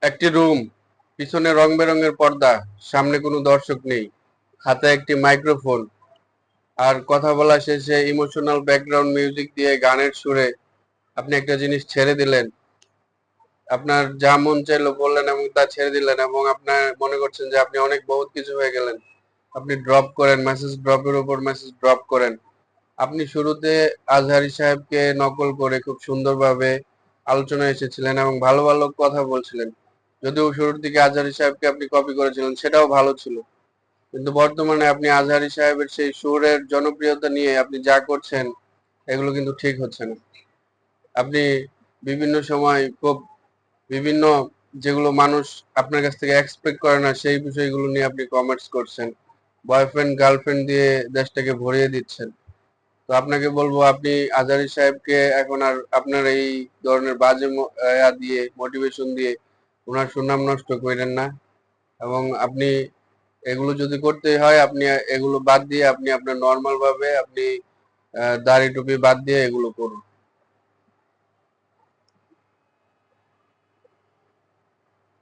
একটি রুম, পিছনে রং বেরঙের পর্দা, সামনে কোনো দর্শক নেই, হাতে একটি মাইক্রোফোন, আর কথা বলা শেষে ইমোশনাল ব্যাকগ্রাউন্ড মিউজিক দিয়ে গানের সুরে আপনি একটা জিনিস ছেড়ে দিলেন। আপনার যা মন চাইলো বললেন এবং তা ছেড়ে দিলেন, এবং আপনার মনে করছেন যে আপনি অনেক বহুত কিছু হয়ে গেলেন। আপনি ড্রপ করেন, মেসেজ ড্রপের উপর মেসেজ ড্রপ করেন। আপনি শুরুতে আজহারী সাহেবকে নকল করে খুব সুন্দরভাবে আলোচনায় এসেছিলেন এবং ভালো ভালো কথা বলছিলেন। যদিও শুরুর দিকে আজহারী সাহেবকে আপনি কপি করেছিলেন, সেটাও ভালো ছিল। কিন্তু বর্তমানে আপনি আজহারী সাহেবের সেই সুরের জনপ্রিয়তা নিয়ে আপনি যা করছেন, এগুলো কিন্তু ঠিক হচ্ছে না। আপনি বিভিন্ন সময় খুব বিভিন্ন যেগুলো মানুষ আপনার কাছ থেকে এক্সপেক্ট করে না সেই বিষয়গুলো নিয়ে আপনি কমেন্টস করছেন। বয়ফ্রেন্ড গার্লফ্রেন্ড দিয়ে দেশটাকে ভরিয়ে দিচ্ছেন। তো আপনাকে বলবো, আপনি আজহারী সাহেবকে এখন আর আপনার এই ধরনের বাজে দিয়ে মোটিভেশন দিয়ে ওনার সুনাম নষ্ট করেন না। এবং আপনি এগুলো যদি করতে হয়, আপনি এগুলো বাদ দিয়ে আপনি আপনার নর্মাল ভাবে আপনি দাড়ি টুপি বাদ দিয়ে এগুলো করুন।